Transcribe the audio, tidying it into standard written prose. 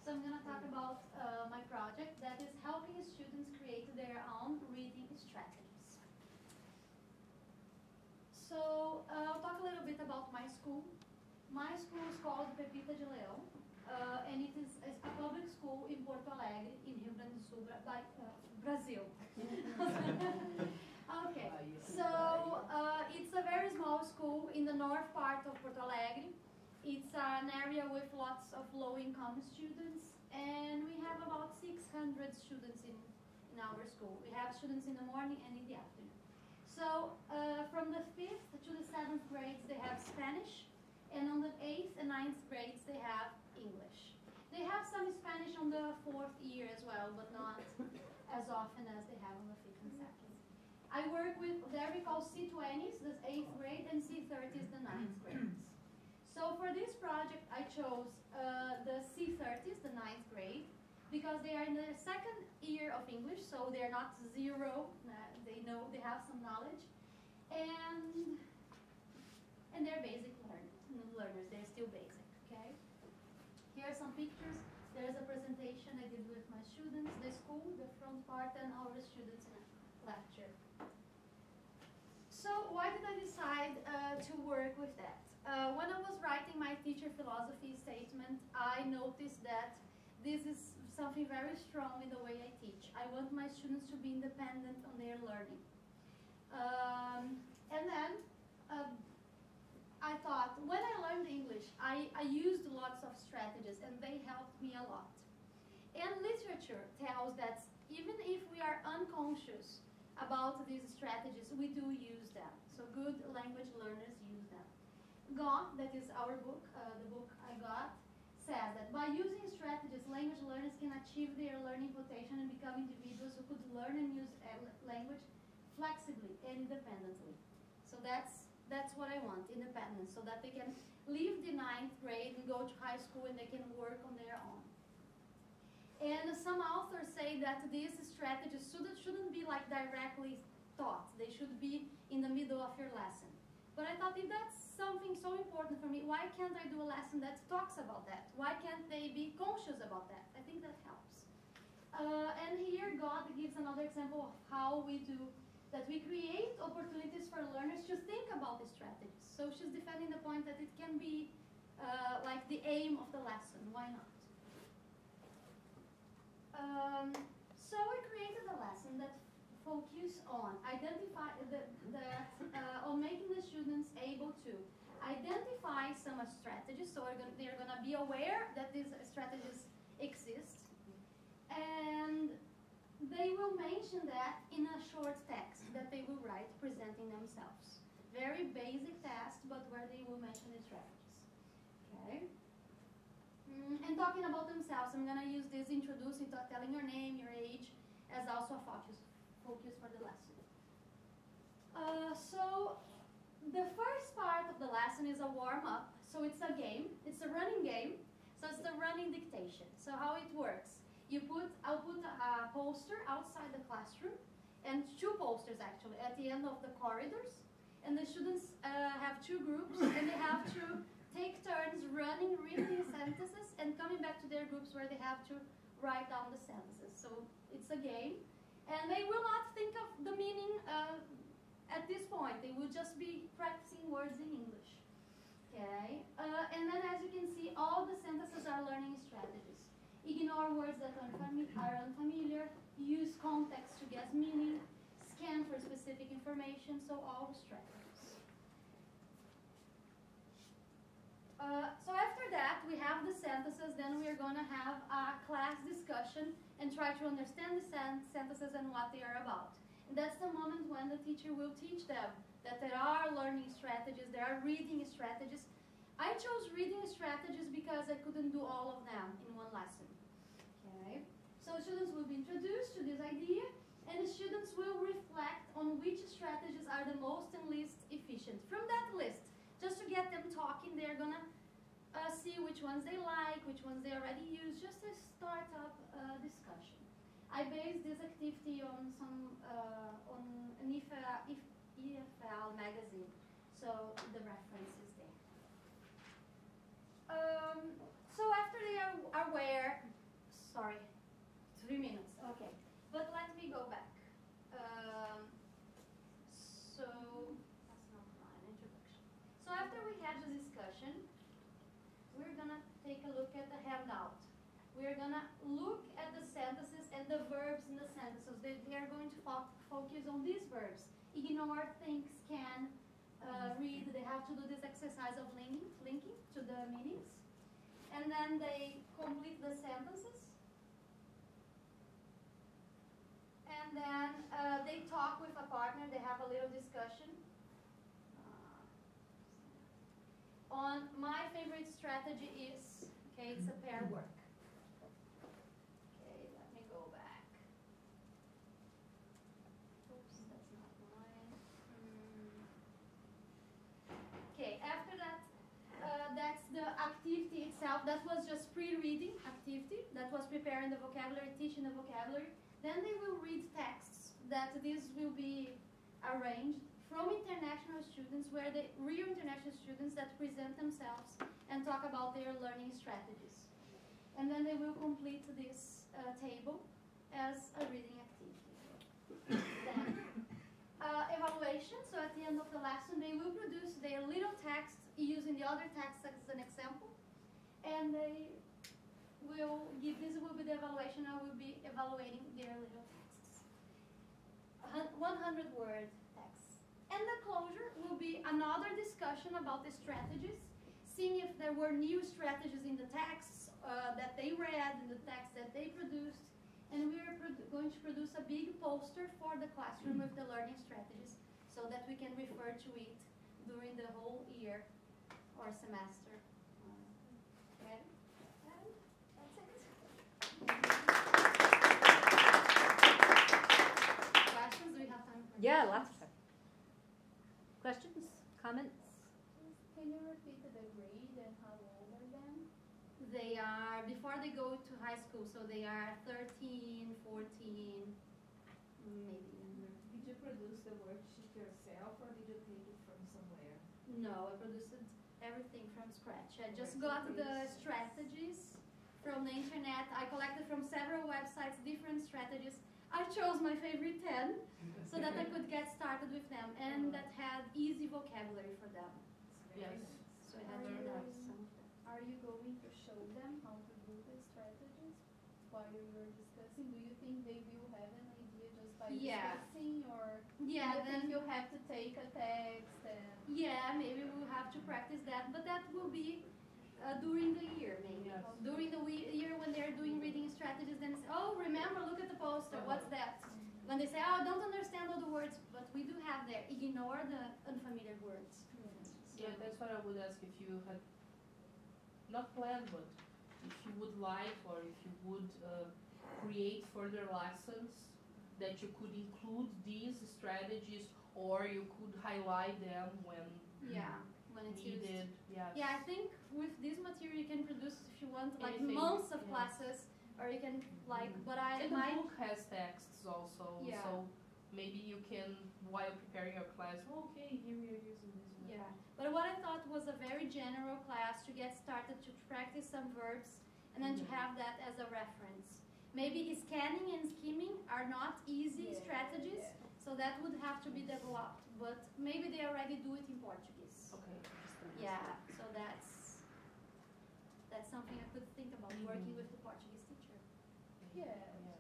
So I'm going to talk about my project that is helping students create their own reading strategies. So I'll talk a little bit about my school. My school is called Pepita de Leão, and it is a public school in Porto Alegre, in Rio Grande do Sul, Brazil. Okay, so it's a very small school in the north part of Porto Alegre. It's an area with lots of low-income students, and we have about 600 students in our school. We have students in the morning and in the afternoon. So from the 5th to the 7th grades, they have Spanish, and on the 8th and 9th grades, they have English. They have some Spanish on the 4th year as well, but not as often as they have on the 5th and 2nd. I work with, there we call C20s, the 8th grade, and C30s, the 9th grades. So for this project, I chose the C30s, the 9th grade, because they are in the 2nd year of English, so they're not zero, they know, they have some knowledge, and they're basic learners, they're still basic, okay? Here are some pictures. There's a presentation I did with my students, the school, the front part, and our students in a lecture. So why did I decide to work with that? When I was writing my teacher philosophy statement, I noticed that this is something very strong in the way I teach. I want my students to be independent on their learning. And then I thought, when I learned English, I used lots of strategies, and they helped me a lot. And literature tells that even if we are unconscious about these strategies, we do use them. So good language learners use them. Go, that is our book, the book I got, says that by using strategies, language learners can achieve their learning potential and become individuals who could learn and use language flexibly and independently. So that's what I want, independence, so that they can leave the 9th grade and go to high school and they can work on their own. And some authors say that these strategies shouldn't be like directly taught. They should be in the middle of your lesson. But I thought, if that's something so important for me, why can't I do a lesson that talks about that? Why can't they be conscious about that? I think that helps. And here God gives another example of how we do that. We create opportunities for learners to think about the strategies. So she's defending the point that it can be like the aim of the lesson. Why not? So we created a lesson that focus on on making the students able to identify some strategies, so they're going to be aware that these strategies exist, and they will mention that in a short text that they will write presenting themselves. Very basic text, but where they will mention the strategies. Okay. And talking about themselves, I'm going to use this introducing, telling your name, your age, as also a focus for the lesson. So the first part of the lesson is a warm-up. So it's a game. It's a running game. So it's the running dictation. So how it works? I'll put a poster outside the classroom, and 2 posters actually at the end of the corridors. And the students have 2 groups, and they have to take turns running, reading the sentences, and coming back to their groups where they have to write down the sentences. So it's a game, and they will not think of the meaning at this point. They will just be practicing words in English. Okay, and then as you can see, all the sentences are learning strategies. Ignore words that are unfamiliar, use context to guess meaning, scan for specific information, so all the strategies. So after that, we have the sentences, then we are going to have a class discussion and try to understand the sentences and what they are about. And that's the moment when the teacher will teach them that there are learning strategies, there are reading strategies. I chose reading strategies because I couldn't do all of them in one lesson. Okay? So students will be introduced to this idea, and the students will reflect on which strategies are the most and least efficient. From that list, just to get them talking, they're going to see which ones they like, which ones they already use, just to start up a discussion. I based this activity on on an EFL magazine, so the reference is there. So after they are aware sorry, 3 minutes. Okay, but let me go back. So that's not my introduction. So after we had the discussion, we're gonna take a look at the handout. We're gonna look at the sentences and the verbs in the sentences. They are going to focus on these verbs. Ignore, think, scan, read. They have to do this exercise of linking to the meanings. And then they complete the sentences. And then they talk with a partner. They have a little discussion. On my favorite strategy is, okay, it's a pair work. Okay, let me go back. Oops, that's not mine. Okay, after that, that's the activity itself. That was just pre-reading activity. That was preparing the vocabulary, teaching the vocabulary. Then they will read texts that these will be arranged from international students, where the real international students that present themselves and talk about their learning strategies. And then they will complete this table as a reading activity. Then, evaluation, so at the end of the lesson, they will produce their little text using the other text as an example, and they will give, this will be the evaluation. I will be evaluating their little texts. 100-word text. And the closure will be another discussion about the strategies, seeing if there were new strategies in the texts that they read, in the text that they produced. And we are going to produce a big poster for the classroom with the learning strategies, so that we can refer to it during the whole year or semester. Okay? And that's it. Questions? Do we have time for Yeah, lots of time. Questions? Comments? Can you repeat the grade and how old are them? They are, before they go to high school, so they are 13, 14, maybe younger. Did you produce the worksheet yourself or did you take it from somewhere? No, I produced everything from scratch. I just got the strategies from the internet. I collected from several websites different strategies. I chose my favorite 10 so that I could get started with them, and that had easy vocabulary for them. Yes. So I had to learn some of them. Are you going to show them how to do the strategies while you're discussing? Do you think they will have an idea just by discussing, or yeah, do you think you have to take a text? And yeah, maybe we'll have to practice that, but that will be during the year, maybe. Yes. During the year when they're doing reading strategies, then say, oh, remember, look at the poster, what's that? When they say, oh, I don't understand all the words, but we do have there, ignore the unfamiliar words. Yeah, that's what I would ask, if you had not planned, but if you would like, or if you would create further lessons that you could include these strategies, or you could highlight them when When it's used. needed. Yes. Yeah, I think with this material you can produce, if you want, like Anything, months of yeah. classes, or you can like, but I And the might, book has texts also, Yeah. so maybe you can, while preparing your class, okay, here we are using this one. yeah. But what I thought was a very general class to get started, to practice some verbs, and then to have that as a reference. Maybe scanning and skimming are not easy strategies, so that would have to be developed, but maybe they already do it in Portuguese. Okay. Yeah, so that's something I could think about, working with the Portuguese teacher. yeah, Yeah.